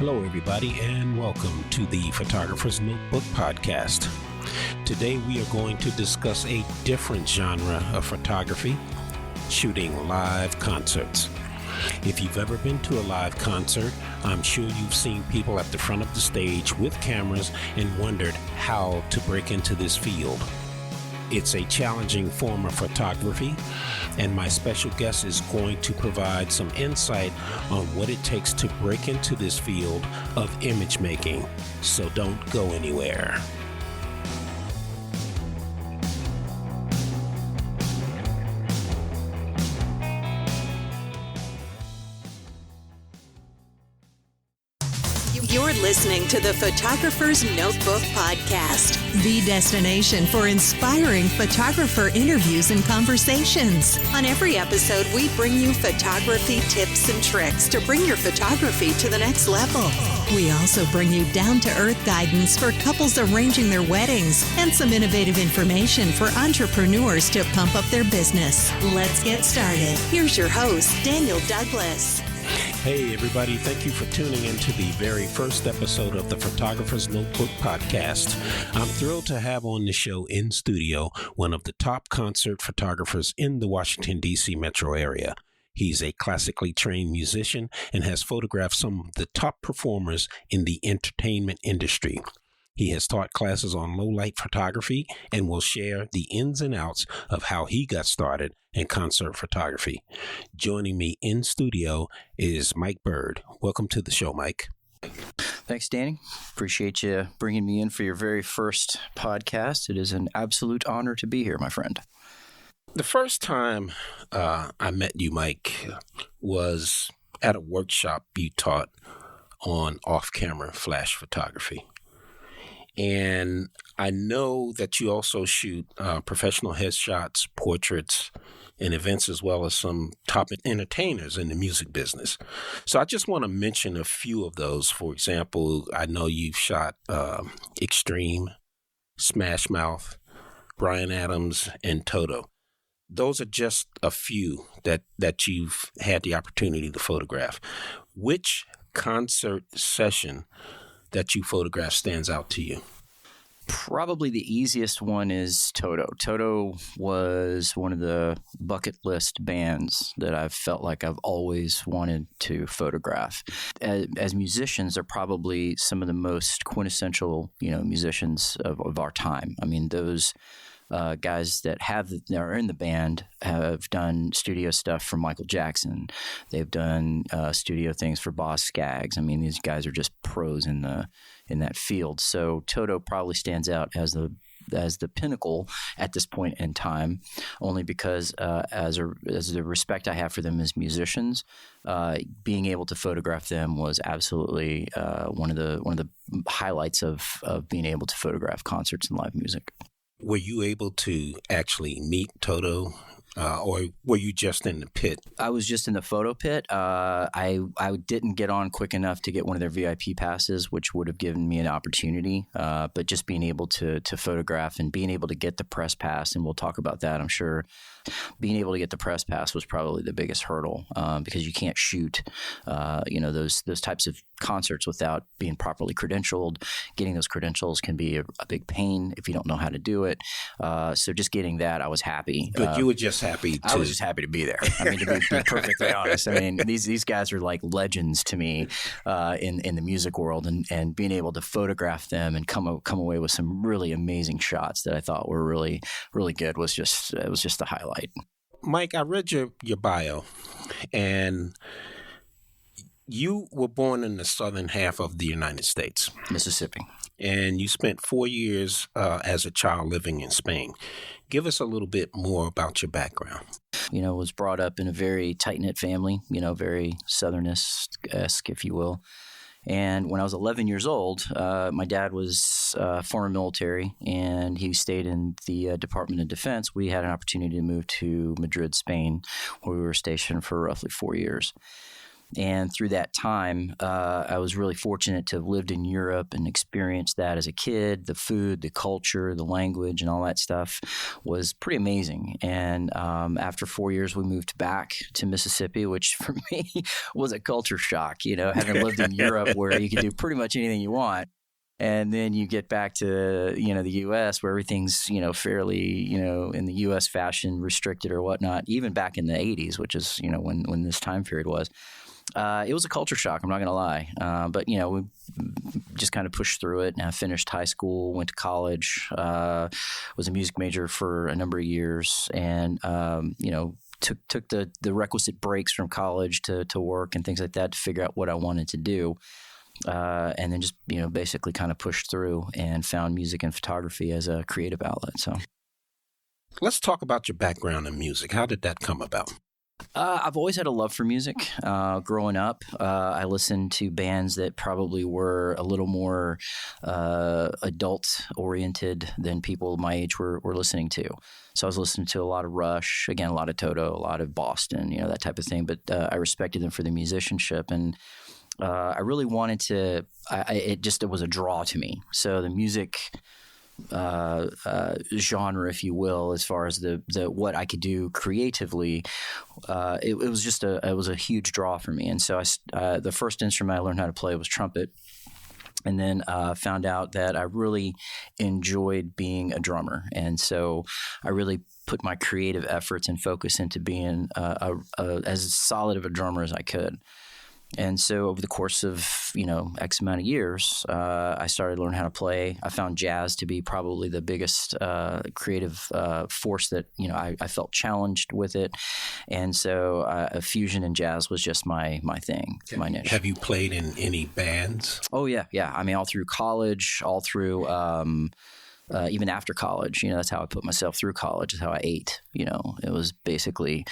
Hello, everybody, and welcome to the Photographer's Notebook podcast. Today, we are going to discuss a different genre of photography, shooting live concerts. If you've ever been to a live concert, I'm sure you've seen people at the front of the stage with cameras and wondered how to break into this field. It's a challenging form of photography, and my special guest is going to provide some insight on what it takes to break into this field of image making. So don't go anywhere. You're listening to the Photographer's Notebook podcast, the destination for inspiring photographer interviews and conversations. On every episode, we bring you photography tips and tricks to bring your photography to the next level. We also bring you down-to-earth guidance for couples arranging their weddings and some innovative information for entrepreneurs to pump up their business. Let's get started. Here's your host, Daniel Douglas. Hey, everybody. Thank you for tuning in to the very first episode of the Photographer's Notebook podcast. I'm thrilled to have on the show in studio one of the top concert photographers in the Washington, D.C. metro area. He's a classically trained musician and has photographed some of the top performers in the entertainment industry. He has taught classes on low-light photography and will share the ins and outs of how he got started in concert photography. Joining me in studio is Mike Byrd. Welcome to the show, Mike. Thanks, Danny. Appreciate you bringing me in for your very first podcast. It is an absolute honor to be here, my friend. The first time I met you, Mike, was at a workshop you taught on off-camera flash photography. And I know that you also shoot professional headshots, portraits, and events, as well as some top entertainers in the music business. So I just want to mention a few of those. For example, I know you've shot Extreme, Smash Mouth, Bryan Adams, and Toto. Those are just a few that you've had the opportunity to photograph. Which concert session that you photographed stands out to you? Probably the easiest one is Toto. Toto was one of the bucket list bands that I've felt like I've always wanted to photograph. As musicians, they're probably some of the most quintessential, musicians of our time. I mean, those guys that are in the band have done studio stuff for Michael Jackson. They've done studio things for Boz Scaggs. I mean, these guys are just pros in that field. So Toto probably stands out as the pinnacle at this point in time, only because as the respect I have for them as musicians, being able to photograph them was absolutely one of the highlights of being able to photograph concerts and live music. Were you able to actually meet Toto, or were you just in the pit? I was just in the photo pit. I didn't get on quick enough to get one of their VIP passes, which would have given me an opportunity. But just being able to photograph and being able to get the press pass, and we'll talk about that, I'm sure. Being able to get the press pass was probably the biggest hurdle because you can't shoot, those types of concerts without being properly credentialed. Getting those credentials can be a big pain if you don't know how to do it. So just getting that, I was happy. But you were just happy I was just happy to be there. I mean, to be perfectly honest. I mean, these guys are like legends to me in the music world, and being able to photograph them and come away with some really amazing shots that I thought were really, really good was just the highlight. Mike, I read your bio, and you were born in the southern half of the United States. Mississippi. And you spent 4 years as a child living in Spain. Give us a little bit more about your background. Was brought up in a very tight-knit family, very Southernist-esque, if you will. And when I was 11 years old, my dad was former military, and he stayed in the Department of Defense. We had an opportunity to move to Madrid, Spain, where we were stationed for roughly 4 years. And through that time, I was really fortunate to have lived in Europe and experienced that as a kid. The food, the culture, the language, and all that stuff was pretty amazing. And after 4 years, we moved back to Mississippi, which for me was a culture shock, having lived in Europe where you can do pretty much anything you want. And then you get back to, the U.S. where everything's, fairly, in the U.S. fashion restricted or whatnot, even back in the 80s, which is, when this time period was. It was a culture shock, I'm not going to lie. But, we just kind of pushed through it. And I finished high school, went to college, was a music major for a number of years and, took the requisite breaks from college to work and things like that to figure out what I wanted to do. And then just, basically kind of pushed through and found music and photography as a creative outlet. So let's talk about your background in music. How did that come about? I've always had a love for music. Growing up, I listened to bands that probably were a little more adult-oriented than people my age were listening to. So I was listening to a lot of Rush, again, a lot of Toto, a lot of Boston, that type of thing. But I respected them for the musicianship. And I really wanted to it was a draw to me. So the music genre, if you will, as far as the what I could do creatively, it was a huge draw for me. And so the first instrument I learned how to play was trumpet. And then found out that I really enjoyed being a drummer. And so I really put my creative efforts and focus into being as solid of a drummer as I could. And so over the course of, X amount of years, I started to learn how to play. I found jazz to be probably the biggest creative force that, I felt challenged with it. And so fusion and jazz was just my thing, my niche. Have you played in any bands? Oh, yeah. Yeah. I mean, all through college, all through even after college, that's how I put myself through college, is how I ate. It was basically,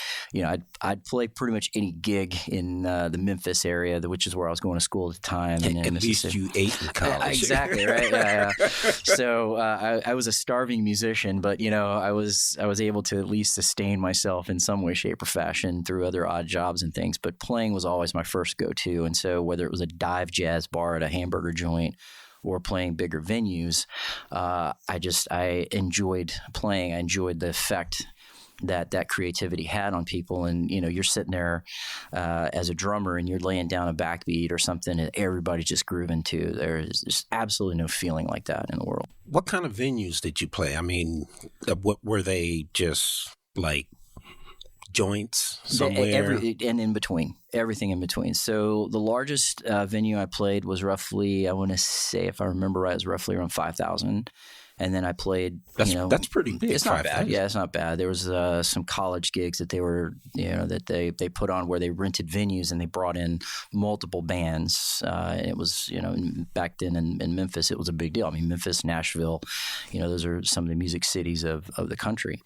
I'd play pretty much any gig in the Memphis area, which is where I was going to school at the time. And at least you ate in college. Exactly, right? Yeah. So I was a starving musician, but, I was able to at least sustain myself in some way, shape, or fashion through other odd jobs and things. But playing was always my first go-to. And so whether it was a dive jazz bar at a hamburger joint, or playing bigger venues, I enjoyed playing. I enjoyed the effect that creativity had on people. And, you're sitting there as a drummer and you're laying down a backbeat or something and everybody's just grooving to. There's just absolutely no feeling like that in the world. What kind of venues did you play? I mean, what were they, just like joints somewhere? And in between, everything in between. So the largest venue I played was roughly, I want to say, if I remember right, it was roughly around 5,000. And then I played, that's pretty big. It's not bad. Yeah, it's not bad. There was some college gigs that they were, that they put on where they rented venues and they brought in multiple bands. And it was, back then in Memphis, it was a big deal. I mean, Memphis, Nashville, those are some of the music cities of the country.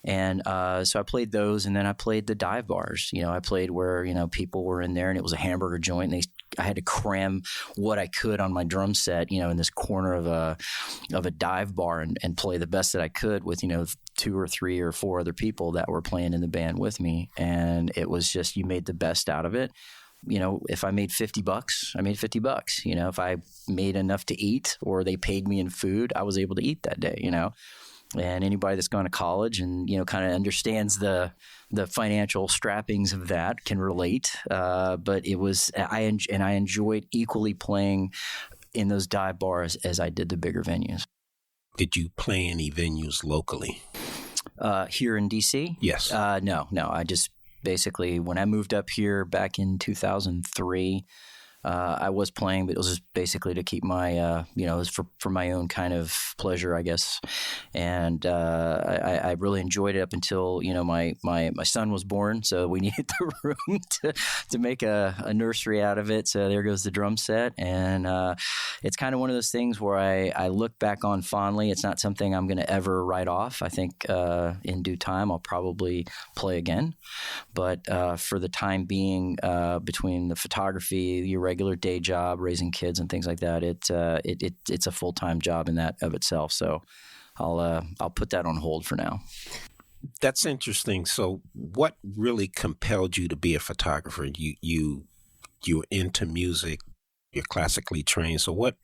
And so I played those, and then I played the dive bars. I played where, people were in there, and it was a hamburger joint, and I had to cram what I could on my drum set, in this corner of a dive bar and play the best that I could with, 2 or 3 or 4 other people that were playing in the band with me. And it was just, you made the best out of it. If I made $50, I made $50. If I made enough to eat or they paid me in food, I was able to eat that day, And anybody that's gone to college and, kind of understands the financial strappings of that can relate. But it was, I enjoyed equally playing in those dive bars as I did the bigger venues. Did you play any venues locally? Here in DC? Yes. No. I just basically, when I moved up here back in 2003, I was playing, but it was just basically to keep my, it was for my own kind of pleasure, I guess. And I really enjoyed it up until, my son was born. So we needed the room to make a nursery out of it. So there goes the drum set. And it's kind of one of those things where I look back on fondly. It's not something I'm going to ever write off. I think in due time, I'll probably play again. But for the time being, between the photography, your regular day job, raising kids and things like that, it's a full-time job in that of itself. So I'll put that on hold for now. That's interesting. So what really compelled you to be a photographer? You you're into music, you're classically trained. So what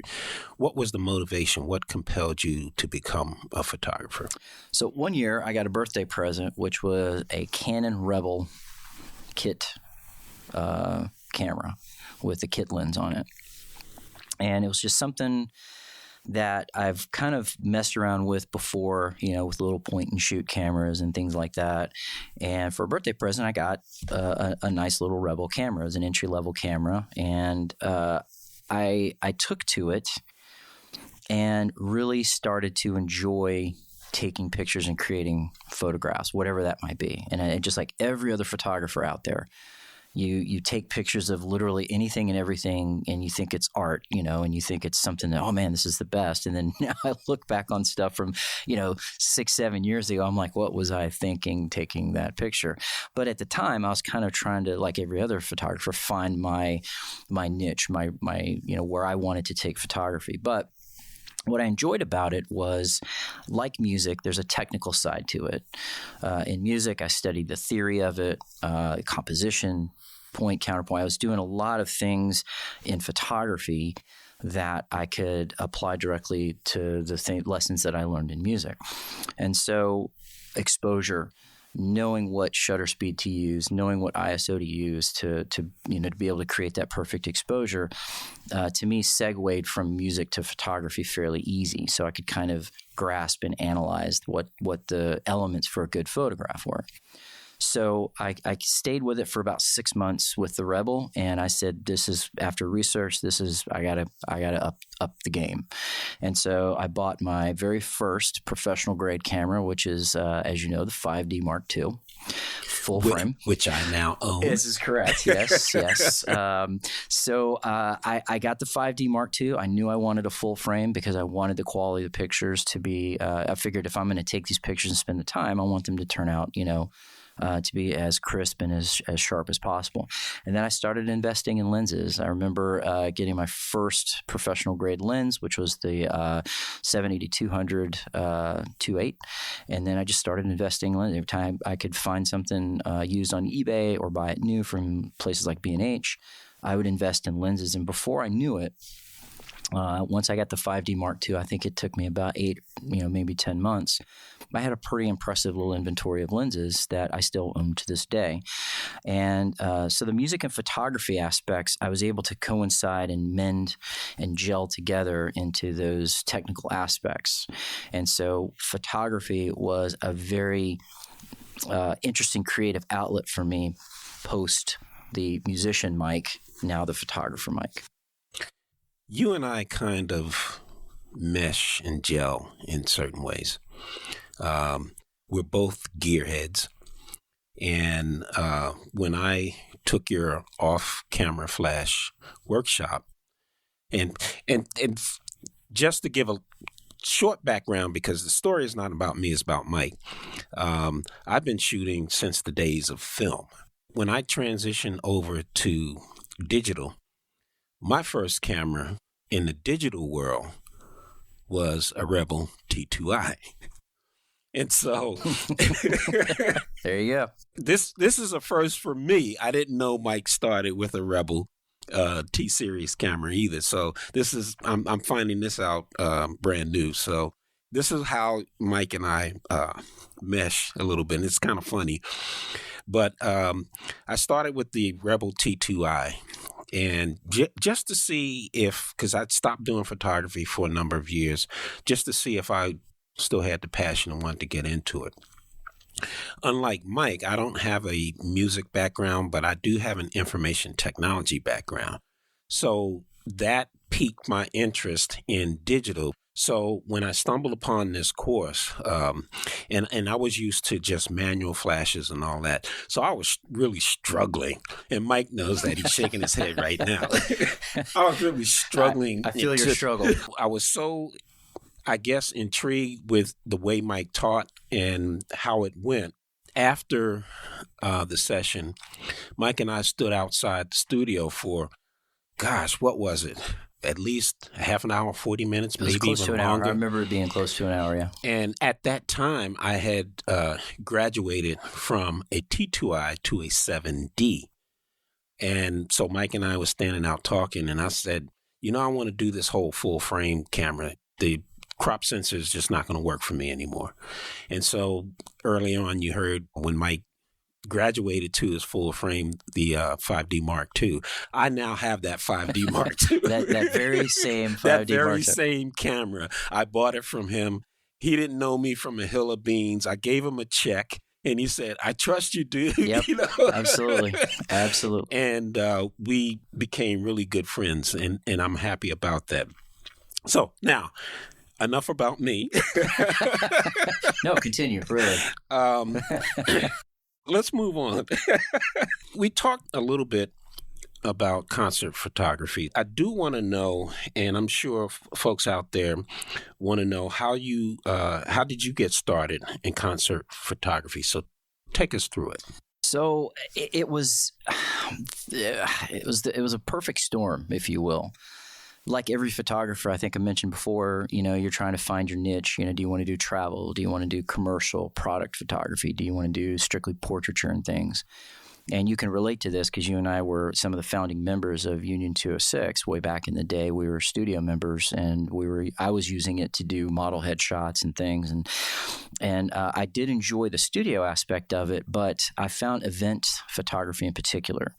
was the motivation? What compelled you to become a photographer? So one year I got a birthday present, which was a Canon Rebel kit camera with a kit lens on it. And it was just something that I've kind of messed around with before, with little point and shoot cameras and things like that. And for a birthday present, I got a nice little Rebel camera. It was an entry level camera, and I took to it and really started to enjoy taking pictures and creating photographs, whatever that might be. And just like every other photographer out there, you take pictures of literally anything and everything, and you think it's art, and you think it's something that, oh man, this is the best. And then now I look back on stuff from, 6-7 years ago. I'm like, what was I thinking taking that picture? But at the time, I was kind of trying to, like every other photographer, find my niche, my where I wanted to take photography. But what I enjoyed about it was, like music, there's a technical side to it. In music, I studied the theory of it, composition, point, counterpoint. I was doing a lot of things in photography that I could apply directly to the lessons that I learned in music. And so exposure, knowing what shutter speed to use, knowing what ISO to use to be able to create that perfect exposure, to me segued from music to photography fairly easy. So I could kind of grasp and analyze what the elements for a good photograph were. So I stayed with it for about 6 months with the Rebel, and I said, "This is after research. I gotta up the game." And so I bought my very first professional grade camera, which is, as you know, the 5D Mark II, full frame, which I now own. This is correct. Yes. So I got the 5D Mark II. I knew I wanted a full frame because I wanted the quality of the pictures to be. I figured if I'm going to take these pictures and spend the time, I want them to turn out, to be as crisp and as sharp as possible. And then I started investing in lenses. I remember getting my first professional grade lens, which was the 70-200 2.8. And then I just started investing in lenses. Every time I could find something used on eBay or buy it new from places like B&H, I would invest in lenses. And before I knew it, once I got the 5D Mark II, I think it took me about 8, maybe 10 months. I had a pretty impressive little inventory of lenses that I still own to this day. And so the music and photography aspects, I was able to coincide and mend and gel together into those technical aspects. And so photography was a very interesting creative outlet for me post the musician Mike, now the photographer Mike. You and I kind of mesh and gel in certain ways. We're both gearheads. And when I took your off-camera flash workshop, and just to give a short background, because the story is not about me, it's about Mike. I've been shooting since the days of film. When I transitioned over to digital, my first camera in the digital world was a Rebel T2i. And so there you go. This is a first for me. I didn't know Mike started with a Rebel T-Series camera either. So I'm finding this out brand new. So this is how Mike and I mesh a little bit. And it's kind of funny. But I started with the Rebel T2i. And just to see because I'd stopped doing photography for a number of years, just to see if I still had the passion and wanted to get into it. Unlike Mike, I don't have a music background, but I do have an information technology background. So that piqued my interest in digital. So when I stumbled upon this course, and I was used to just manual flashes and all that, so I was really struggling. And Mike knows that. He's shaking his head right now. I was really struggling. I feel your struggle. I was so, I guess, intrigued with the way Mike taught and how it went. After the session, Mike and I stood outside the studio for, what was it? At least a half an hour, 40 minutes, maybe close even to an longer. hour. I remember it being close to an hour, yeah. And at that time, I had graduated from a T2i to a 7D. And so Mike and I was standing out talking, and I said, I want to do this whole full frame camera. The crop sensor is just not going to work for me anymore. And so early on, you heard when Mike graduated to his full frame, the 5D Mark II. I now have that 5D Mark II. that very same 5D that very Mark II. same camera. I bought it from him. He didn't know me from a hill of beans. I gave him a check, and he said, "I trust you, dude." Yep, absolutely. And we became really good friends, and I'm happy about that. So now, enough about me. No, continue, really. Let's move on. We talked a little bit about concert photography. I do want to know, and I'm sure folks out there want to know, how did you get started in concert photography? So take us through it. So it was a perfect storm, if you will. Like every photographer, I think I mentioned before, you're trying to find your niche. Do you want to do travel? Do you want to do commercial product photography? Do you want to do strictly portraiture and things? And you can relate to this because you and I were some of the founding members of Union 206 way back in the day. We were studio members, and I was using it to do model headshots and things. And I did enjoy the studio aspect of it, but I found event photography in particular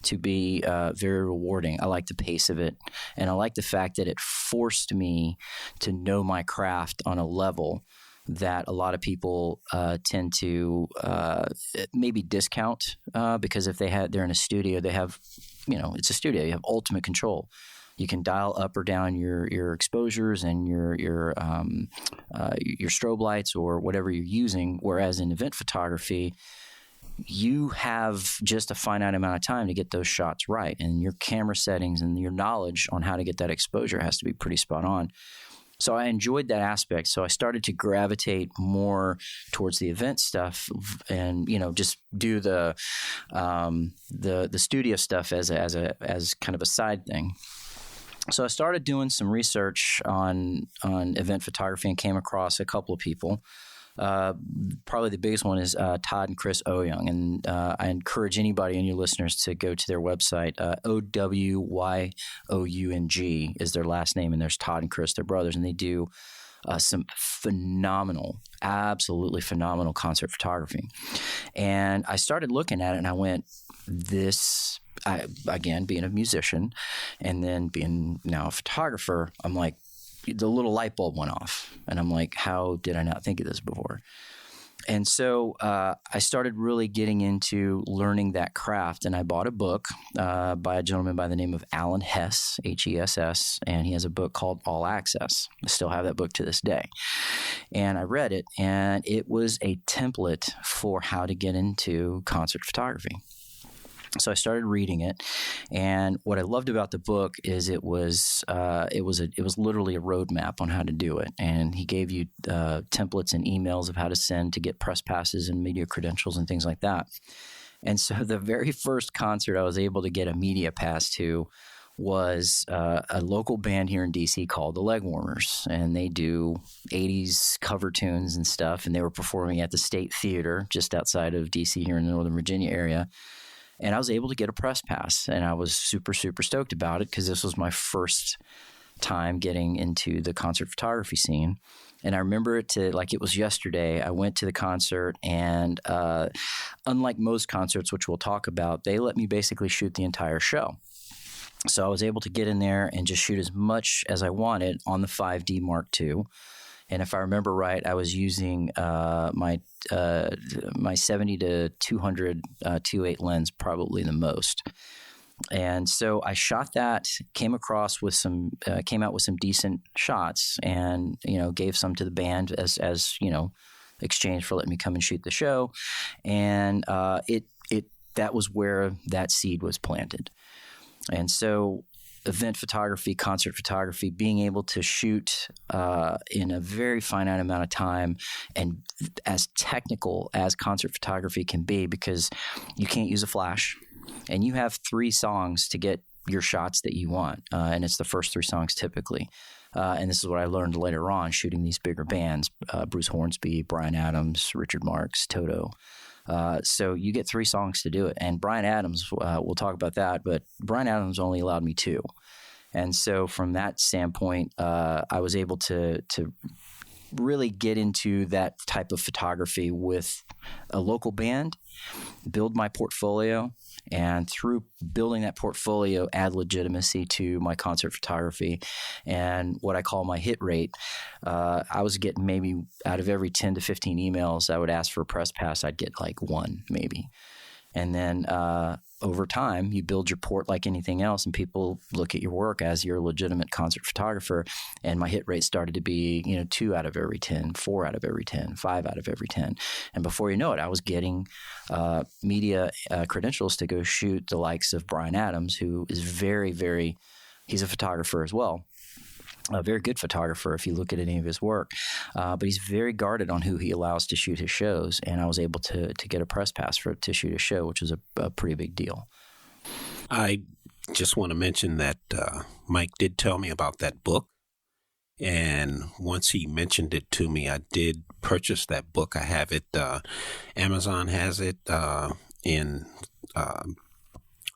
to be very rewarding. I like the pace of it, and I like the fact that it forced me to know my craft on a level that a lot of people tend to maybe discount because if they're in a studio, they have, it's a studio. You have ultimate control. You can dial up or down your exposures and your strobe lights or whatever you're using. Whereas in event photography, you have just a finite amount of time to get those shots right, and your camera settings and your knowledge on how to get that exposure has to be pretty spot on. So I enjoyed that aspect. So I started to gravitate more towards the event stuff, and just do the studio stuff as kind of a side thing. So I started doing some research on event photography and came across a couple of people. Probably the biggest one is Todd and Chris Oyoung, and I encourage anybody and your listeners to go to their website. Owyong is their last name, and there's Todd and Chris, their brothers, and they do some absolutely phenomenal concert photography. And I started looking at it, and I went, again, being a musician and then being now a photographer, I'm like, the little light bulb went off, and I'm like, how did I not think of this before? And so I started really getting into learning that craft, and I bought a book by a gentleman by the name of Alan Hess, Hess, and he has a book called All Access. I still have that book to this day. And I read it, and it was a template for how to get into concert photography. So I started reading it, and what I loved about the book is it was literally a roadmap on how to do it, and he gave you templates and emails of how to send to get press passes and media credentials and things like that. And so the very first concert I was able to get a media pass to was a local band here in DC called the Leg Warmers, and they do 80s cover tunes and stuff, and they were performing at the State Theater just outside of DC here in the Northern Virginia area. And I was able to get a press pass, and I was super, super stoked about it because this was my first time getting into the concert photography scene. And I remember it like it was yesterday. I went to the concert, and unlike most concerts, which we'll talk about, they let me basically shoot the entire show. So I was able to get in there and just shoot as much as I wanted on the 5D Mark II. And if I remember right, I was using my 70 to 200 2.8 lens, probably the most. And so I shot that, came out with some decent shots, and gave some to the band as exchange for letting me come and shoot the show. And that was where that seed was planted. And so event photography, concert photography, being able to shoot in a very finite amount of time and as technical as concert photography can be, because you can't use a flash, and you have 3 songs to get your shots that you want, and it's the first 3 songs typically. And this is what I learned later on shooting these bigger bands, Bruce Hornsby, Bryan Adams, Richard Marx, Toto. So you get 3 songs to do it. And Bryan Adams, we'll talk about that, but Bryan Adams only allowed me 2. And so from that standpoint, I was able to really get into that type of photography with a local band, build my portfolio, and through building that portfolio, add legitimacy to my concert photography and what I call my hit rate. I was getting maybe out of every 10 to 15 emails I would ask for a press pass, I'd get like 1 maybe. And then over time, you build your port like anything else, and people look at your work as you're a legitimate concert photographer. And my hit rate started to be, 2 out of every 10, 4 out of every 10, 5 out of every 10. And before you know it, I was getting media credentials to go shoot the likes of Bryan Adams, who is very, very, he's a photographer as well. A very good photographer if you look at any of his work. But he's very guarded on who he allows to shoot his shows. And I was able to get a press pass to shoot a show, which was a pretty big deal. I just want to mention that Mike did tell me about that book. And once he mentioned it to me, I did purchase that book. I have it. Amazon has it in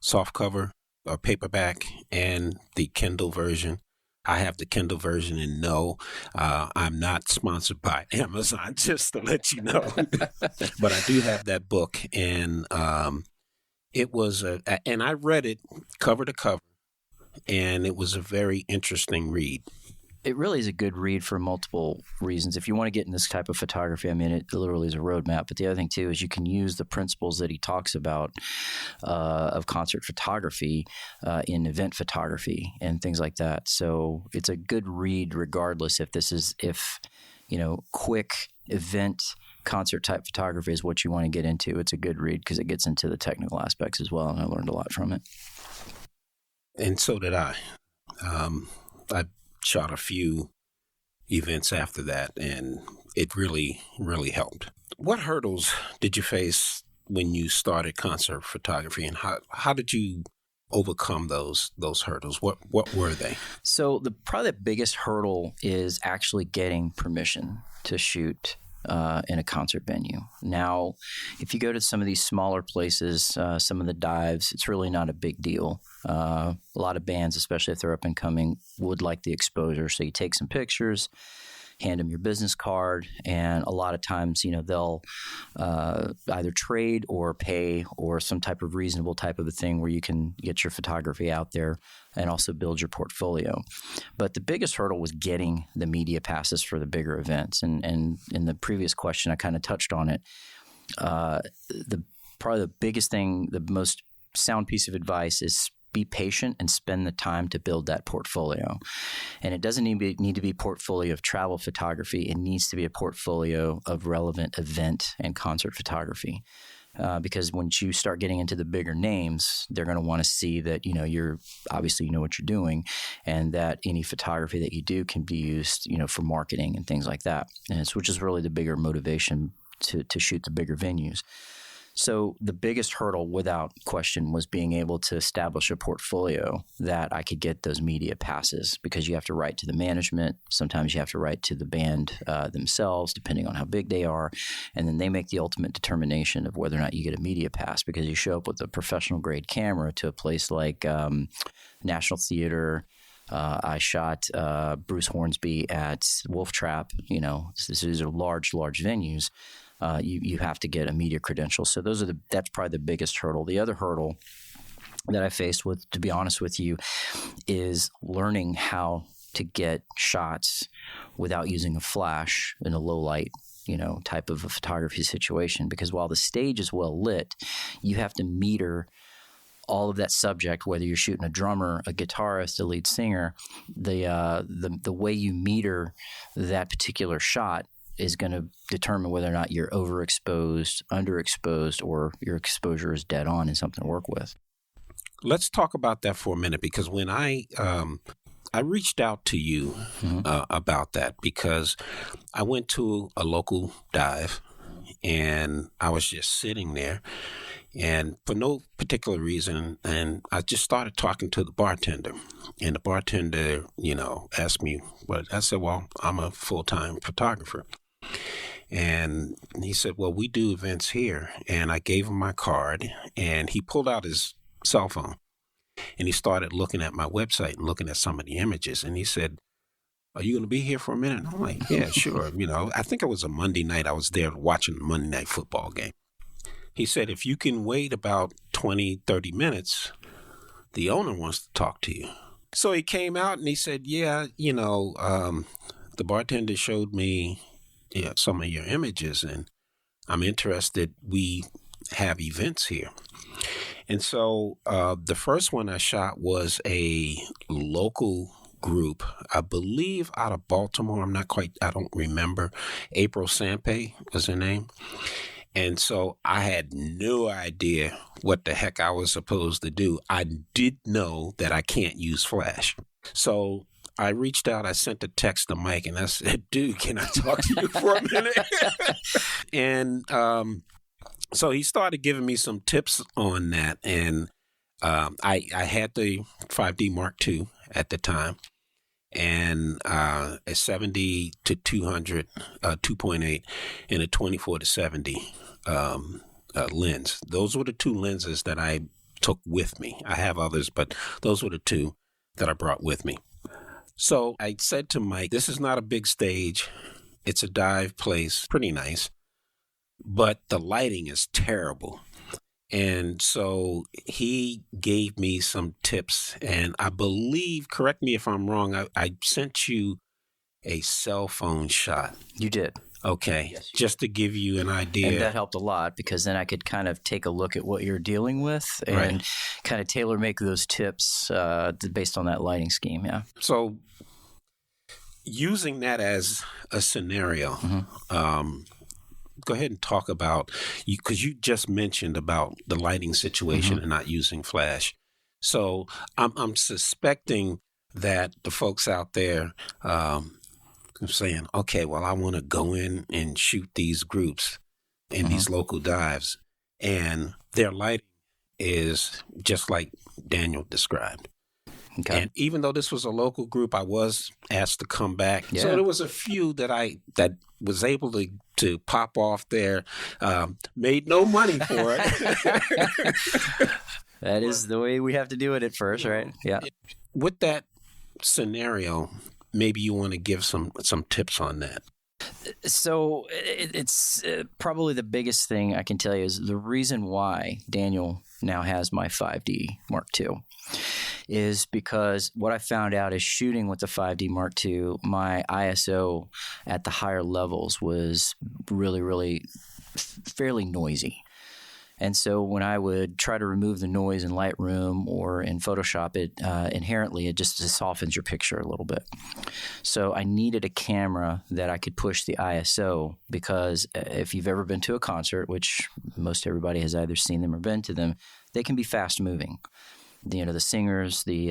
softcover or paperback and the Kindle version. I have the Kindle version, and no, I'm not sponsored by Amazon, just to let you know. But I do have that book, and it was and I read it cover to cover, and it was a very interesting read. It really is a good read for multiple reasons. If you want to get in this type of photography, I mean, it literally is a roadmap. But the other thing, too, is you can use the principles that he talks about of concert photography in event photography and things like that. So it's a good read regardless if quick event concert type photography is what you want to get into. It's a good read because it gets into the technical aspects as well, and I learned a lot from it. And so did I. I shot a few events after that, and it really, really helped. What hurdles did you face when you started concert photography, and how did you overcome those hurdles? What were they? So probably the biggest hurdle is actually getting permission to shoot in a concert venue. Now, if you go to some of these smaller places, some of the dives, it's really not a big deal. A lot of bands, especially if they're up and coming, would like the exposure. So you take some pictures, hand them your business card, and a lot of times, they'll either trade or pay or some type of reasonable type of a thing where you can get your photography out there and also build your portfolio. But the biggest hurdle was getting the media passes for the bigger events. And in the previous question, I kind of touched on it. Probably the biggest thing, the most sound piece of advice is be patient and spend the time to build that portfolio. And it doesn't need to be a portfolio of travel photography. It needs to be a portfolio of relevant event and concert photography. Because once you start getting into the bigger names, they're going to want to see that, you're obviously you know what you're doing, and that any photography that you do can be used, for marketing and things like that. And which is really the bigger motivation to shoot the bigger venues. So the biggest hurdle, without question, was being able to establish a portfolio that I could get those media passes, because you have to write to the management. Sometimes you have to write to the band themselves, depending on how big they are. And then they make the ultimate determination of whether or not you get a media pass, because you show up with a professional grade camera to a place like National Theater. I shot Bruce Hornsby at Wolf Trap. These are large venues. You have to get a media credential. So that's probably the biggest hurdle. The other hurdle that I faced with, to be honest with you, is learning how to get shots without using a flash in a low light, type of a photography situation. Because while the stage is well lit, you have to meter all of that subject, whether you're shooting a drummer, a guitarist, a lead singer. The way you meter that particular shot is going to determine whether or not you're overexposed, underexposed, or your exposure is dead on and something to work with. Let's talk about that for a minute, because when I reached out to you about that, because I went to a local dive and I was just sitting there, and for no particular reason, and I just started talking to the bartender, and the bartender, asked me what I said. Well, I'm a full-time photographer. And he said, well, we do events here. And I gave him my card, and he pulled out his cell phone, and he started looking at my website and looking at some of the images. And he said, are you going to be here for a minute? And I'm like, yeah, sure. I think it was a Monday night. I was there watching the Monday night football game. He said, if you can wait about 20, 30 minutes, the owner wants to talk to you. So he came out and he said, yeah, the bartender showed me some of your images, and I'm interested. We have events here. And so the first one I shot was a local group, I believe out of Baltimore. I don't remember. April Sampe was her name. And so I had no idea what the heck I was supposed to do. I did know that I can't use flash. So I reached out, I sent a text to Mike, and I said, dude, can I talk to you for a minute? And so he started giving me some tips on that. And I had the 5D Mark II at the time, and a 70 to 200, 2.8, and a 24 to 70 lens. Those were the two lenses that I took with me. I have others, but those were the two that I brought with me. So I said to Mike, this is not a big stage. It's a dive place, pretty nice, but the lighting is terrible. And so he gave me some tips, and I believe, correct me if I'm wrong, I sent you a cell phone shot. You did. Okay, yes, just to give you an idea. And that helped a lot, because then I could kind of take a look at what you're dealing with and kind of tailor make those tips based on that lighting scheme, yeah. So using that as a scenario, go ahead and talk about, because you just mentioned about the lighting situation and not using flash. So I'm suspecting that the folks out there saying, okay, well, I want to go in and shoot these groups in these local dives, and their lighting is just like Daniel described. Okay. And even though this was a local group, I was asked to come back. Yeah. So there was a few that was able to pop off there, made no money for it. That is the way we have to do it at first, right? Yeah. With that scenario, maybe you want to give some tips on that. So it's probably the biggest thing I can tell you is the reason why Daniel now has my 5D Mark II is because what I found out is shooting with the 5D Mark II, my ISO at the higher levels was really, really fairly noisy. And so when I would try to remove the noise in Lightroom or in Photoshop, it inherently it just softens your picture a little bit. So I needed a camera that I could push the ISO, because if you've ever been to a concert, which most everybody has either seen them or been to them, they can be fast moving. The singers, the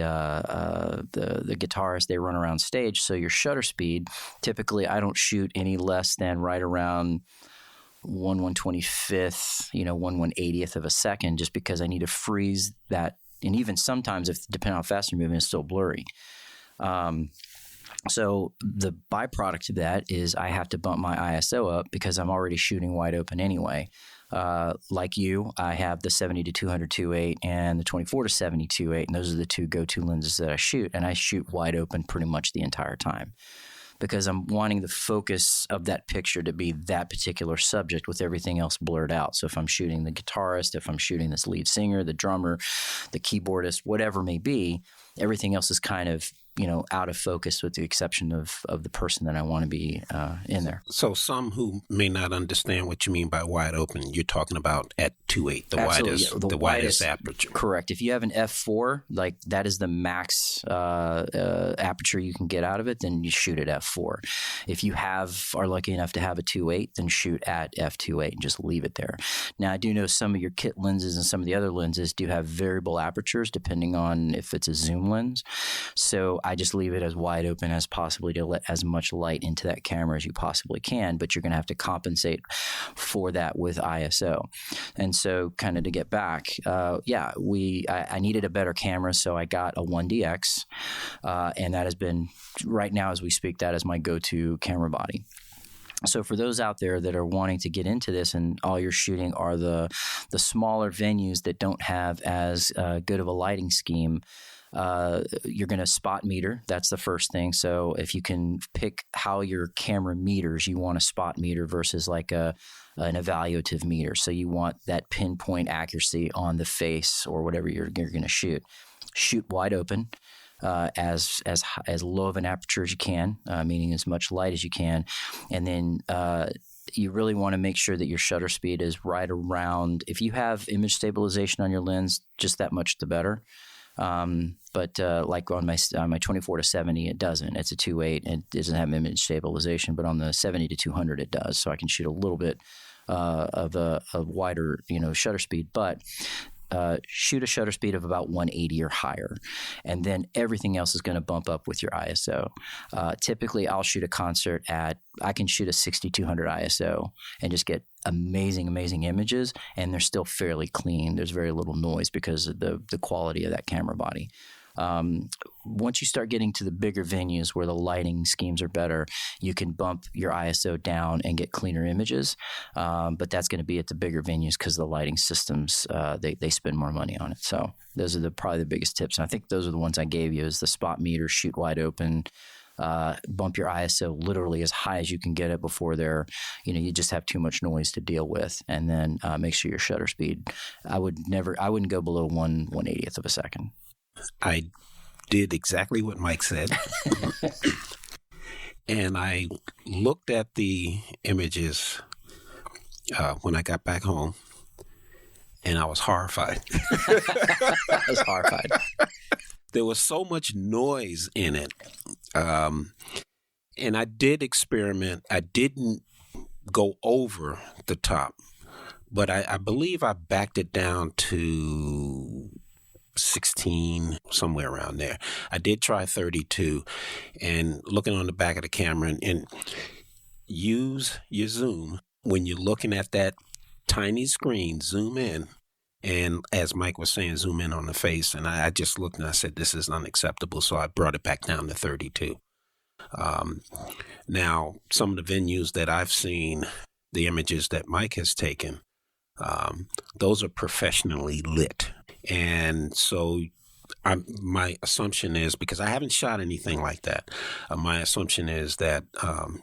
guitarists, they run around stage. So your shutter speed, typically I don't shoot any less than right around 1/125th, 1/180th of a second, just because I need to freeze that. And even sometimes, depending on how fast you're moving, it's still blurry. So the byproduct of that is I have to bump my ISO up because I'm already shooting wide open anyway. Like you, I have the 70 to 200 2.8 and the 24 to 70 2.8, and those are the two go-to lenses that I shoot, and I shoot wide open pretty much the entire time, because I'm wanting the focus of that picture to be that particular subject with everything else blurred out. So if I'm shooting the guitarist, if I'm shooting this lead singer, the drummer, the keyboardist, whatever it may be, everything else is kind of, out of focus with the exception of the person that I want to be in there. So some who may not understand what you mean by wide open, you're talking about at 2.8, the widest aperture. Correct. If you have an f4, like that is the max aperture you can get out of it, then you shoot at f4. If you are lucky enough to have a 2.8, then shoot at f2.8 and just leave it there. Now, I do know some of your kit lenses and some of the other lenses do have variable apertures depending on if it's a zoom lens. So I just leave it as wide open as possibly to let as much light into that camera as you possibly can, but you're going to have to compensate for that with ISO. And so kind of to get back, I needed a better camera, so I got a 1DX, and that has been, right now as we speak, that is my go-to camera body. So for those out there that are wanting to get into this and all you're shooting are the smaller venues that don't have as good of a lighting scheme, you're going to spot meter. That's the first thing. So if you can pick how your camera meters, you want a spot meter versus like an evaluative meter. So you want that pinpoint accuracy on the face or whatever you're going to shoot. Shoot wide open. As low of an aperture as you can, meaning as much light as you can, and then you really want to make sure that your shutter speed is right around. If you have image stabilization on your lens, just that much the better. But like on my 24-70, it doesn't. It's a 2.8 and it doesn't have image stabilization. But on the 70-200, it does. So I can shoot a little bit of a wider shutter speed, but shoot a shutter speed of about 180 or higher, and then everything else is going to bump up with your ISO. Typically, I'll shoot a concert I can shoot a 6200 ISO and just get amazing images, and they're still fairly clean. There's very little noise because of the quality of that camera body. Once you start getting to the bigger venues where the lighting schemes are better, you can bump your ISO down and get cleaner images. But that's going to be at the bigger venues because the lighting systems, they spend more money on it. So those are probably the biggest tips. And I think those are the ones I gave you: is the spot meter, shoot wide open, bump your ISO literally as high as you can get it before you just have too much noise to deal with, and then make sure your shutter speed. I wouldn't go below 1/180th of a second. I did exactly what Mike said. And I looked at the images when I got back home, and I was horrified. I was horrified. There was so much noise in it. And I did experiment. I didn't go over the top, but I believe I backed it down to 16, somewhere around there. I did try 32, and looking on the back of the camera and use your zoom. When you're looking at that tiny screen, zoom in. And as Mike was saying, zoom in on the face. And I just looked and I said, this is unacceptable. So I brought it back down to 32. Now, some of the venues that I've seen, the images that Mike has taken, those are professionally lit. And so my assumption is, because I haven't shot anything like that, my assumption is that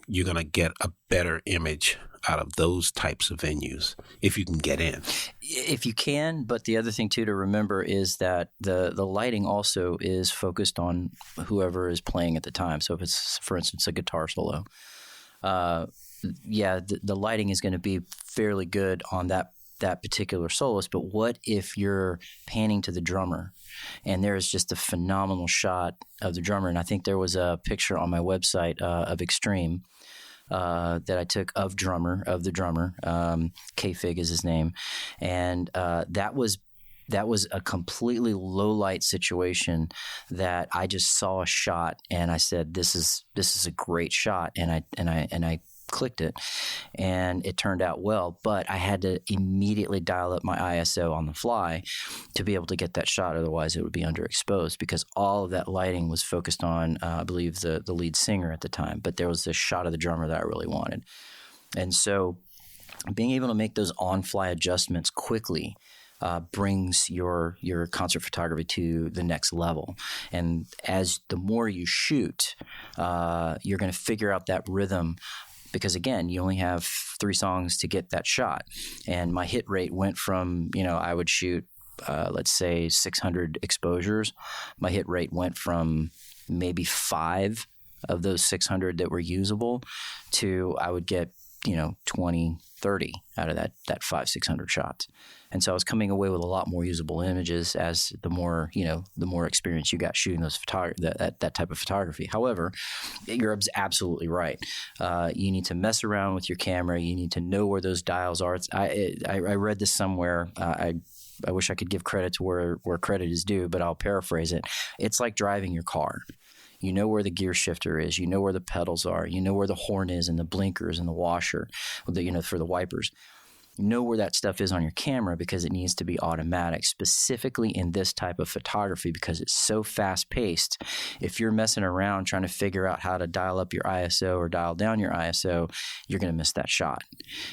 you're going to get a better image out of those types of venues if you can get in. If you can, but the other thing too to remember is that the lighting also is focused on whoever is playing at the time. So if it's, for instance, a guitar solo, the lighting is going to be fairly good on that particular soloist. But what if you're panning to the drummer and there is just a phenomenal shot of the drummer? And I think there was a picture on my website of Extreme that I took of the drummer. K-Fig is his name. And that was a completely low light situation that I just saw a shot and I said, this is a great shot. And I clicked it and it turned out well, but I had to immediately dial up my ISO on the fly to be able to get that shot. Otherwise it would be underexposed because all of that lighting was focused on, I believe the lead singer at the time, but there was this shot of the drummer that I really wanted. And so being able to make those on-fly adjustments quickly brings your concert photography to the next level. And as the more you shoot, you're going to figure out that rhythm. Because again, you only have 3 songs to get that shot. And my hit rate went from, I would shoot, let's say 600 exposures. My hit rate went from maybe 5 of those 600 that were usable to I would get, 20, 30 out of that 500-600 shots. And so I was coming away with a lot more usable images as the more experience you got shooting those that type of photography. However, you're absolutely right. You need to mess around with your camera. You need to know where those dials are. I read this somewhere. I wish I could give credit to where credit is due, but I'll paraphrase it. It's like driving your car. You know where the gear shifter is. You know where the pedals are. You know where the horn is and the blinkers and the washer, for the wipers. know where that stuff is on your camera because it needs to be automatic, specifically in this type of photography because it's so fast paced. If you're messing around trying to figure out how to dial up your ISO or dial down your ISO, you're going to miss that shot.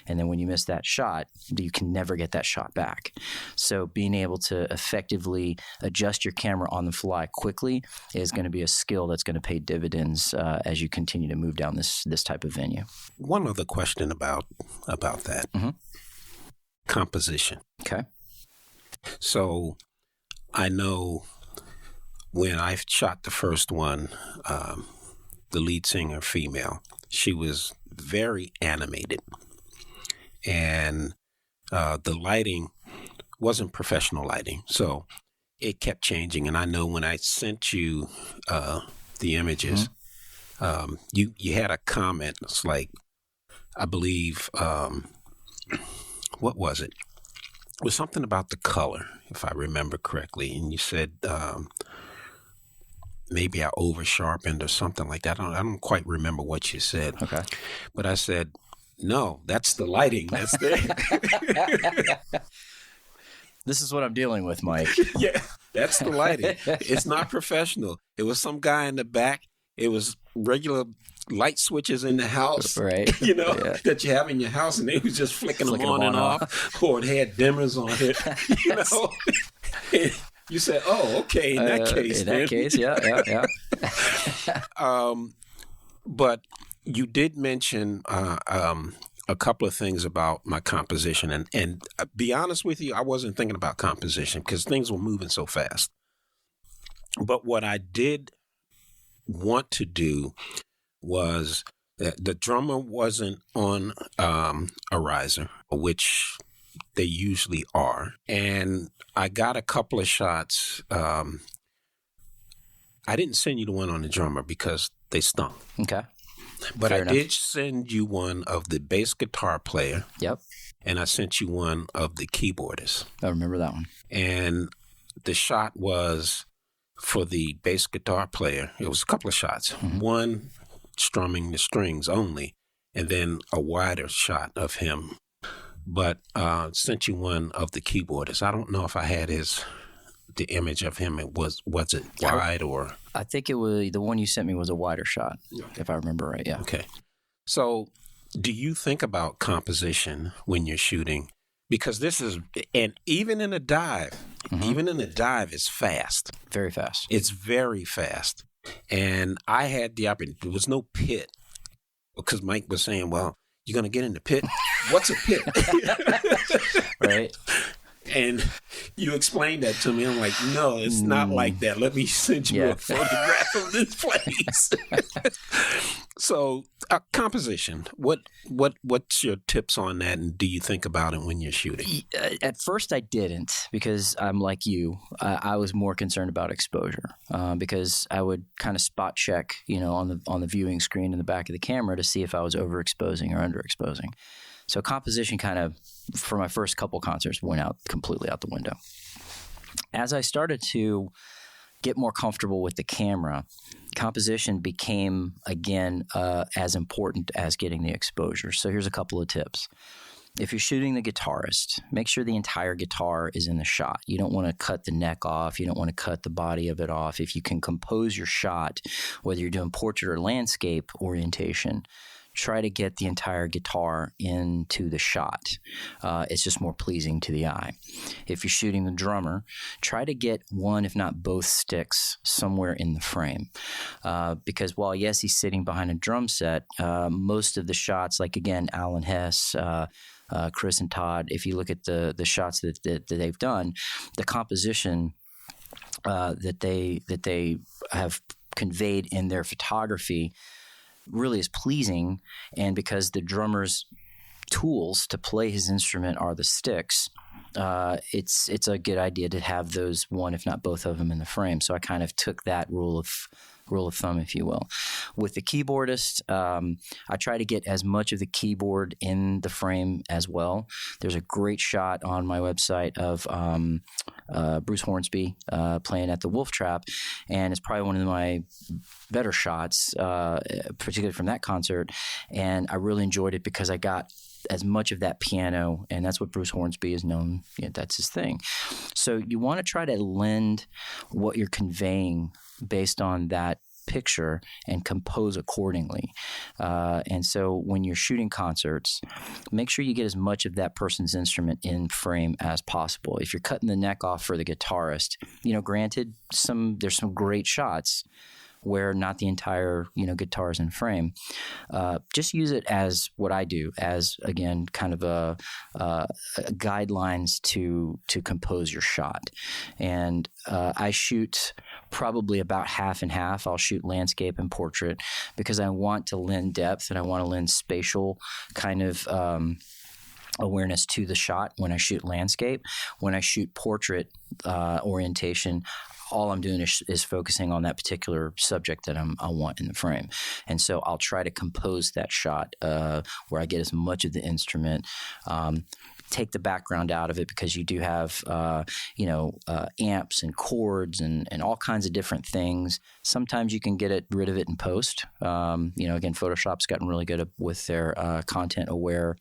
And then when you miss that shot, you can never get that shot back. So being able to effectively adjust your camera on the fly quickly is going to be a skill that's going to pay dividends as you continue to move down this type of venue. One other question about that. Mm-hmm. Composition. Okay. So I know when I shot the first one, the lead singer, female, she was very animated. And the lighting wasn't professional lighting. So it kept changing. And I know when I sent you the images, you had a comment. It's like, I believe, what was it? It was something about the color, if I remember correctly. And you said maybe I over-sharpened or something like that. I don't quite remember what you said. Okay. But I said, no, that's the lighting. That's there. This is what I'm dealing with, Mike. Yeah, that's the lighting. It's not professional. It was some guy in the back. It was regular light switches in the house, right? That you have in your house, and they was just flicking them on and off, or it had dimmers on it. And you said, "Oh, okay." In that case, yeah. But you did mention a couple of things about my composition, and be honest with you, I wasn't thinking about composition because things were moving so fast. But what I did want to do was that the drummer wasn't on a riser, which they usually are. And I got a couple of shots. I didn't send you the one on the drummer because they stunk. Okay. But Fair I enough. did send you one of the bass guitar player. Yep. And I sent you one of the keyboardist. I remember that one. And the shot was for the bass guitar player. It was a couple of shots. Mm-hmm. One strumming the strings only, and then a wider shot of him. But sent you one of the keyboardist. I don't know if I had the image of him. Was it wide or? I think it was the one you sent me was a wider shot, if I remember right. Yeah. Okay. So, do you think about composition when you're shooting? Because this is, and even in a dive, it's fast. Very fast. It's very fast. And I had the opportunity. There was no pit because Mike was saying, "Well, you're going to get in the pit. What's a pit?" Right. And you explained that to me. I'm like, no, it's not like that. Let me send you a photograph of this place. So, composition. What's your tips on that, and do you think about it when you're shooting? At first, I didn't because I'm like you. I was more concerned about exposure because I would kind of spot check, on the viewing screen in the back of the camera to see if I was overexposing or underexposing. So composition kind of, for my first couple concerts, went completely out the window. As I started to get more comfortable with the camera, composition became, again, as important as getting the exposure. So here's a couple of tips. If you're shooting the guitarist, make sure the entire guitar is in the shot. You don't want to cut the neck off. You don't want to cut the body of it off. If you can compose your shot, whether you're doing portrait or landscape orientation, try to get the entire guitar into the shot. It's just more pleasing to the eye. If you're shooting the drummer, try to get one, if not both sticks somewhere in the frame. Because while, yes, he's sitting behind a drum set, most of the shots, like, again, Alan Hess, Chris and Todd, if you look at the shots that they've done, the composition that they have conveyed in their photography really is pleasing, and because the drummer's tools to play his instrument are the sticks, it's a good idea to have those one, if not both of them, in the frame. So I kind of took that rule of thumb, if you will. With the keyboardist, I try to get as much of the keyboard in the frame as well. There's a great shot on my website of Bruce Hornsby playing at the Wolf Trap, and it's probably one of my better shots, particularly from that concert. And I really enjoyed it because I got as much of that piano, and that's what Bruce Hornsby is known. That's his thing. So you want to try to lend what you're conveying based on that picture and compose accordingly. And so when you're shooting concerts, make sure you get as much of that person's instrument in frame as possible. If you're cutting the neck off for the guitarist, granted, there's some great shots where not the entire, guitar is in frame. Just use it as what I do, as, again, kind of a guidelines to compose your shot. And I shoot probably about half and half. I'll shoot landscape and portrait because I want to lend depth and I want to lend spatial kind of awareness to the shot when I shoot landscape. When I shoot portrait orientation, all I'm doing is focusing on that particular subject that I want in the frame. And so I'll try to compose that shot where I get as much of the instrument, take the background out of it because you do have, amps and chords and all kinds of different things. Sometimes you can get rid of it in post. Again, Photoshop's gotten really good with their content-aware,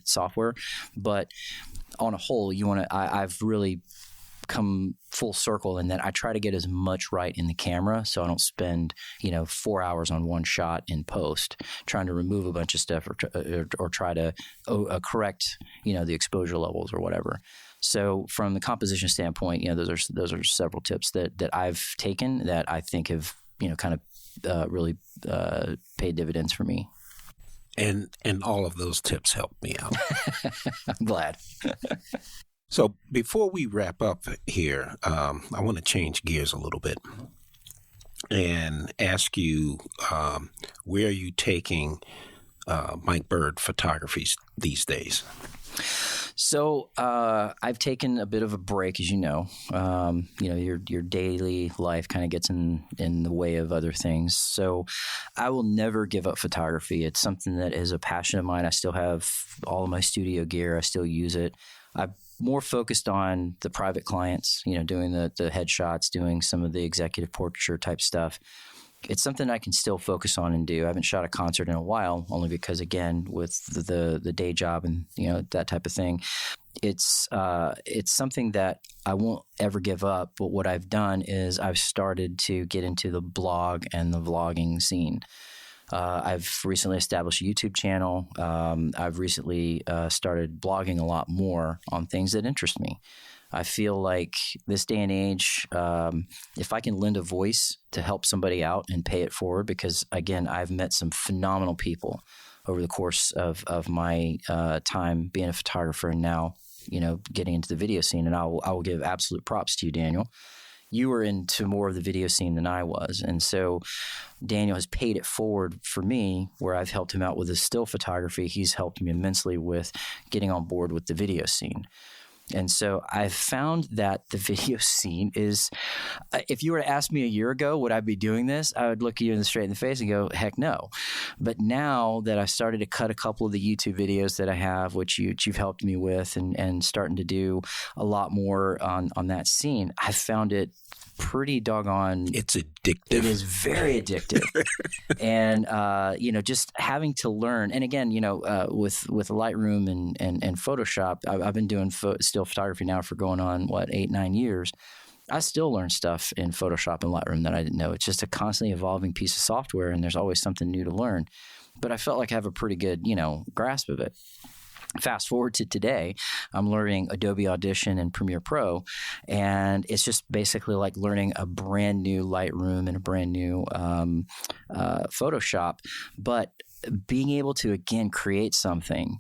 software. But on a whole, I've really come full circle in that I try to get as much right in the camera so I don't spend 4 hours on one shot in post trying to remove a bunch of stuff or try to correct the exposure levels or whatever. So from the composition standpoint, those are several tips that I've taken that I think have kind of really paid dividends for me. And all of those tips helped me out. I'm glad. So before we wrap up here, I want to change gears a little bit and ask you, where are you taking Mike Byrd photography these days? So I've taken a bit of a break, as you know. Your daily life kind of gets in the way of other things. So I will never give up photography. It's something that is a passion of mine. I still have all of my studio gear. I still use it. I've more focused on the private clients, doing the headshots, doing some of the executive portraiture type stuff. It's something I can still focus on and do. I haven't shot a concert in a while, only because, again, with the day job and that type of thing, it's something that I won't ever give up. But what I've done is I've started to get into the blog and the vlogging scene. I've recently established a YouTube channel. I've recently started blogging a lot more on things that interest me. I feel like this day and age, if I can lend a voice to help somebody out and pay it forward, because, again, I've met some phenomenal people over the course of my time being a photographer and now, getting into the video scene. And I will give absolute props to you, Daniel. You were into more of the video scene than I was. And so Daniel has paid it forward for me where I've helped him out with his still photography. He's helped me immensely with getting on board with the video scene. And so I've found that the video scene is, if you were to ask me a year ago, would I be doing this? I would look you straight in the face and go, heck no. But now that I've started to cut a couple of the YouTube videos that I have, which you've helped me with and starting to do a lot more on that scene, I've found it pretty doggone. It's addictive. It is very addictive. And, just having to learn. And again, with Lightroom and Photoshop, I've been doing still photography now for going on, 8-9 years. I still learn stuff in Photoshop and Lightroom that I didn't know. It's just a constantly evolving piece of software, and there's always something new to learn. But I felt like I have a pretty good, grasp of it. Fast forward to today, I'm learning Adobe Audition and Premiere Pro, and it's just basically like learning a brand new Lightroom and a brand new Photoshop, but being able to, again, create something,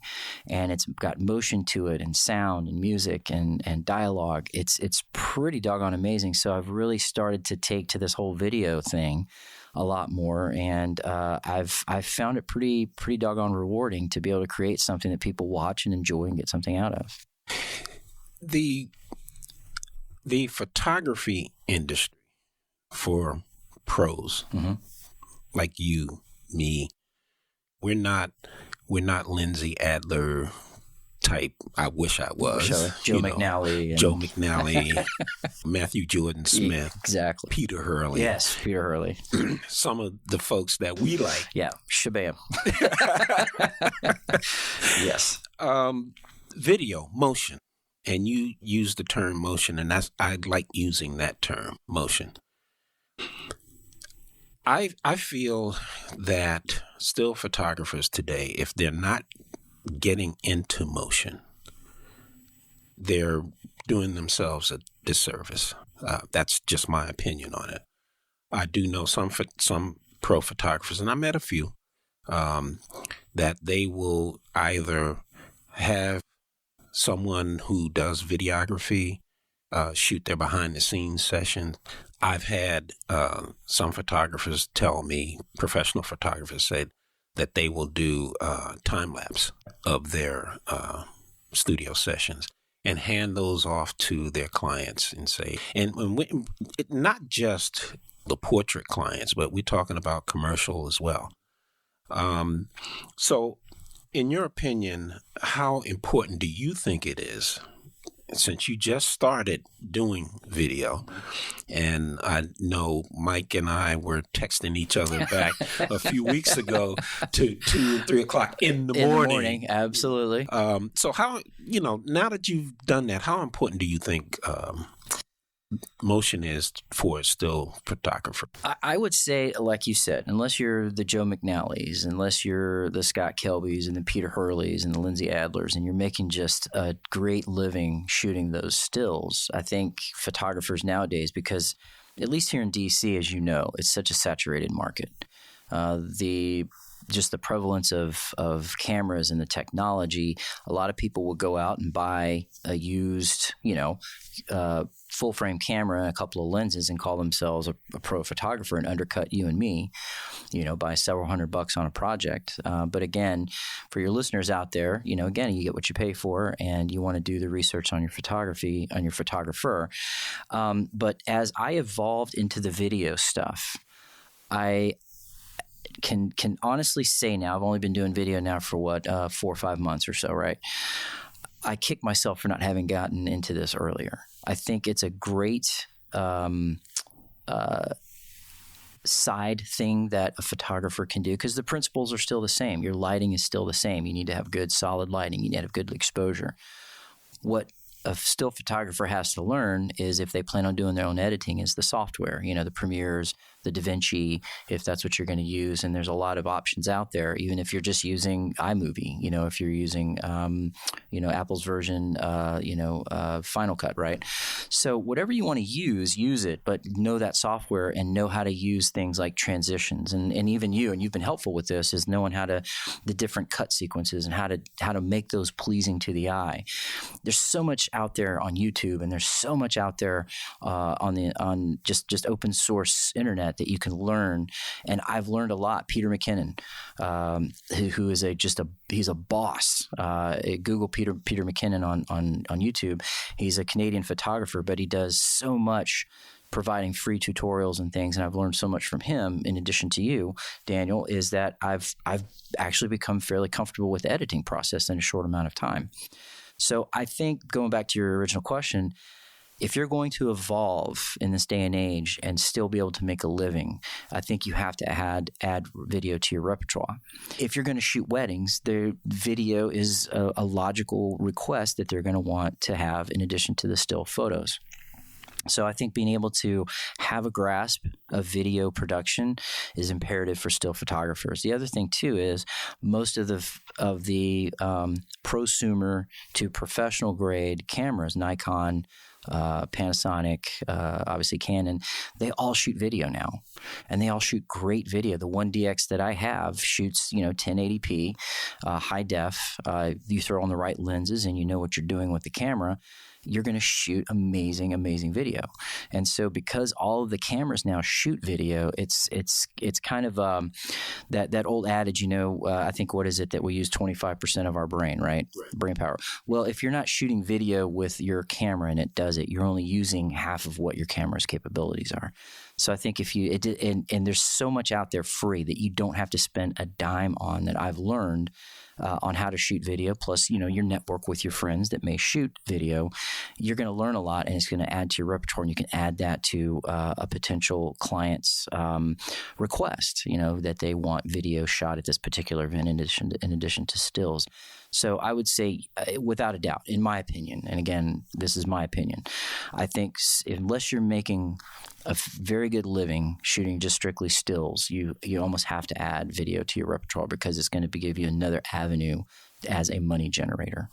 and it's got motion to it and sound and music and dialogue. It's pretty doggone amazing. So I've really started to take to this whole video thing a lot more, and I've found it pretty doggone rewarding to be able to create something that people watch and enjoy and get something out of. The photography industry for pros like you, me, we're not Lindsay Adler type. I wish I was. Joe McNally. Joe McNally, Matthew Jordan Smith. Exactly. Peter Hurley. Yes, Peter Hurley. Some of the folks that we like. Yeah, shabam. Yes. Video, motion. And you use the term motion, and I like using that term, motion. I feel that still photographers today, if they're not getting into motion, they're doing themselves a disservice. That's just my opinion on it. I do know some pro photographers, and I met a few, that they will either have someone who does videography shoot their behind-the-scenes session. I've had some photographers tell me, professional photographers said, that they will do time-lapse of their studio sessions and hand those off to their clients and say, not just the portrait clients, but we're talking about commercial as well. So in your opinion, how important do you think it is, since you just started doing video, and I know Mike and I were texting each other back a few weeks ago to 2, 3 o'clock in the morning. Absolutely. So how, now that you've done that, how important do you think motion is for a still photographer? I would say, like you said, unless you're the Joe McNallys, unless you're the Scott Kelbys and the Peter Hurleys and the Lindsay Adlers, and you're making just a great living shooting those stills, I think photographers nowadays, because at least here in DC, as you know, it's such a saturated market. The prevalence of cameras and the technology, a lot of people will go out and buy a used, full frame camera and a couple of lenses and call themselves a pro photographer and undercut you and me, by several $100 on a project. But again, for your listeners out there, again, you get what you pay for, and you want to do the research on your photography, on your photographer. But as I evolved into the video stuff, I can honestly say now, I've only been doing video now for 4 or 5 months or so, right? I kick myself for not having gotten into this earlier. I think it's a great side thing that a photographer can do, because the principles are still the same. Your lighting is still the same. You need to have good, solid lighting. You need to have good exposure. What a still photographer has to learn is, if they plan on doing their own editing, is the software, the Premieres, the DaVinci, if that's what you're going to use. And there's a lot of options out there, even if you're just using iMovie, if you're using, Apple's version, Final Cut, right? So whatever you want to use it, but know that software and know how to use things like transitions. And even you've been helpful with this, is knowing the different cut sequences and how to make those pleasing to the eye. There's so much out there on YouTube, and there's so much out there on just open source internet that you can learn. And I've learned a lot. Peter McKinnon, who is he's a boss. Google Peter McKinnon on YouTube. He's a Canadian photographer, but he does so much providing free tutorials and things. And I've learned so much from him, in addition to you, Daniel, is that I've actually become fairly comfortable with the editing process in a short amount of time. So I think, going back to your original question, if you're going to evolve in this day and age and still be able to make a living, I think you have to add video to your repertoire. If you're going to shoot weddings, the video is a logical request that they're going to want to have in addition to the still photos. So I think being able to have a grasp of video production is imperative for still photographers. The other thing too is, most of the prosumer to professional grade cameras, Nikon, Panasonic, obviously Canon, they all shoot video now, and they all shoot great video. The 1DX that I have shoots 1080p, high def. You throw on the right lenses and you know what you're doing with the camera, you're going to shoot amazing, amazing video. And so, because all of the cameras now shoot video, it's kind of that old adage, I think, what is it, that we use 25% of our brain, right? Brain power. Well, if you're not shooting video with your camera and it does does it, you're only using half of what your camera's capabilities are. So I think and there's so much out there free that you don't have to spend a dime on, that I've learned on how to shoot video. Plus, your network with your friends that may shoot video, you're going to learn a lot, and it's going to add to your repertoire. And you can add that to a potential client's request, that they want video shot at this particular event in addition to stills. So I would say, without a doubt, in my opinion, and again, this is my opinion, I think unless you're making a very good living shooting just strictly stills, you almost have to add video to your repertoire, because it's going to give you another avenue as a money generator.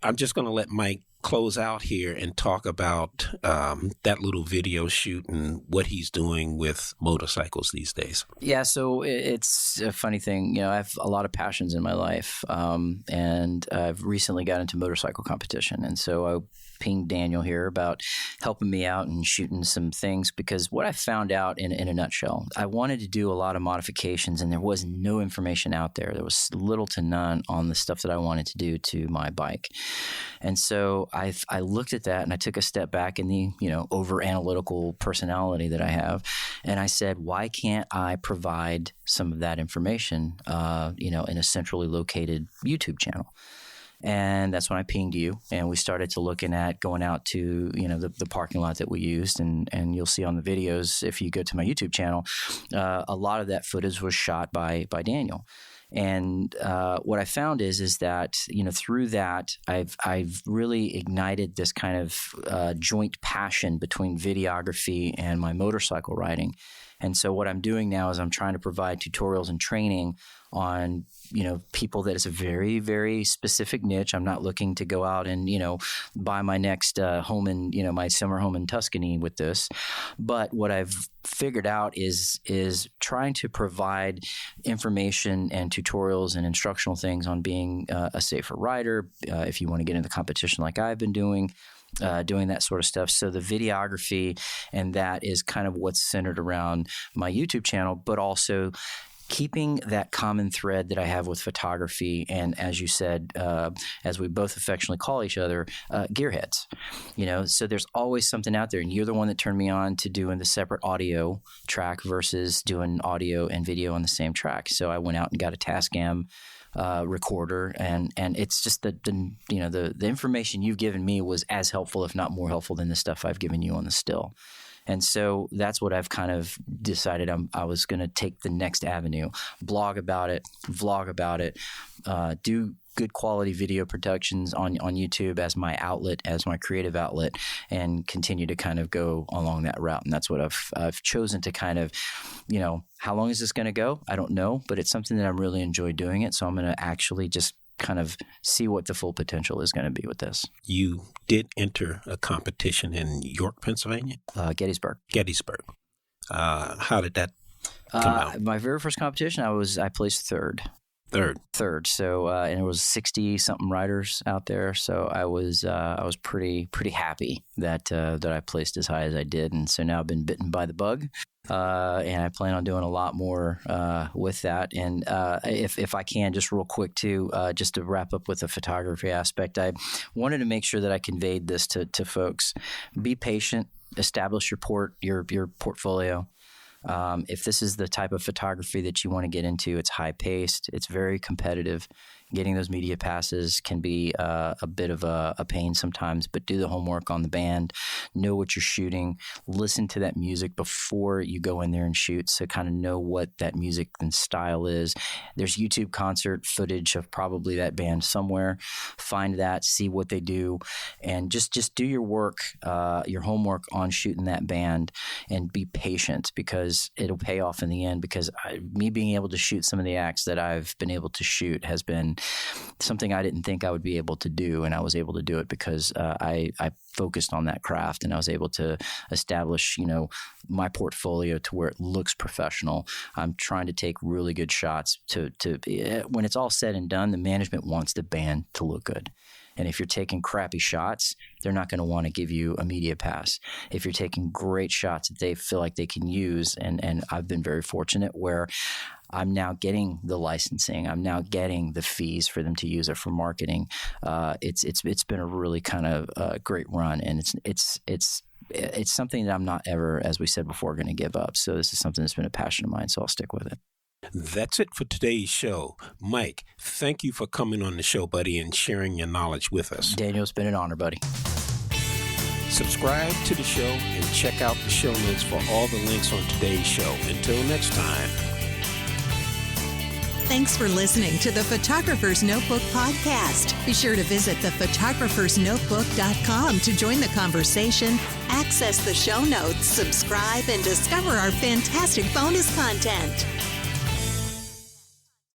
I'm just going to let Mike close out here and talk about that little video shoot and what he's doing with motorcycles these days. Yeah, so it's a funny thing. I have a lot of passions in my life, and I've recently got into motorcycle competition. And so I pinged Daniel here about helping me out and shooting some things, because what I found out in a nutshell, I wanted to do a lot of modifications, and there was no information out there. There was little to none on the stuff that I wanted to do to my bike. And so I looked at that, and I took a step back in the over analytical personality that I have, and I said, why can't I provide some of that information in a centrally located YouTube channel? And that's when I pinged you, and we started to looking at going out to the parking lot that we used, and you'll see on the videos, if you go to my YouTube channel, a lot of that footage was shot by Daniel. And what I found is that through that I've really ignited this kind of joint passion between videography and my motorcycle riding. And so what I'm doing now is I'm trying to provide tutorials and training on people that is a very, very specific niche. I'm not looking to go out and buy my next home in my summer home in Tuscany with this. But what I've figured out is trying to provide information and tutorials and instructional things on being a safer rider, if you want to get into competition like I've been doing that sort of stuff. So the videography, and that is kind of what's centered around my YouTube channel, but also keeping that common thread that I have with photography, and as you said, as we both affectionately call each other, gearheads. So there's always something out there, and you're the one that turned me on to doing the separate audio track versus doing audio and video on the same track. So I went out and got a Tascam recorder, and it's just the information you've given me was as helpful, if not more helpful, than the stuff I've given you on the still. And so that's what I've kind of decided I was going to take the next avenue, blog about it, vlog about it, do good quality video productions on YouTube as my outlet, as my creative outlet, and continue to kind of go along that route. And that's what I've chosen to kind of, how long is this going to go? I don't know, but it's something that I really enjoy doing it. So I'm going to actually just kind of see what the full potential is going to be with this. You did enter a competition in York, Pennsylvania? Gettysburg. How did that come out? My very first competition, I placed third. So, and it was 60 something riders out there. So I was pretty happy that I placed as high as I did. And so now I've been bitten by the bug. And I plan on doing a lot more with that. And if I can, just real quick too, just to wrap up with the photography aspect, I wanted to make sure that I conveyed this to folks. Be patient. Establish your portfolio. If this is the type of photography that you want to get into, it's high paced. It's very competitive. Getting those media passes can be a bit of a pain sometimes, but do the homework on the band, know what you're shooting, listen to that music before you go in there and shoot, so kind of know what that music and style is. There's YouTube concert footage of probably that band somewhere. Find that, see what they do, and just do your work, your homework on shooting that band, and be patient, because it'll pay off in the end. Because me being able to shoot some of the acts that I've been able to shoot has been something I didn't think I would be able to do, and I was able to do it because I focused on that craft, and I was able to establish, my portfolio to where it looks professional. I'm trying to take really good shots to when it's all said and done, the management wants the band to look good. And if you're taking crappy shots, they're not going to want to give you a media pass. If you're taking great shots that they feel like they can use, and I've been very fortunate where I'm now getting the licensing. I'm now getting the fees for them to use it for marketing. It's been a really kind of great run. front, and it's something that I'm not ever, as we said before, going to give up. So this is something that's been a passion of mine, so I'll stick with it. That's it for today's show. Mike, thank you for coming on the show, buddy, and sharing your knowledge with us. Daniel, it's been an honor, buddy. Subscribe to the show and check out the show notes for all the links on today's show. Until next time. Thanks for listening to the Photographer's Notebook podcast. Be sure to visit thephotographersnotebook.com to join the conversation, access the show notes, subscribe, and discover our fantastic bonus content.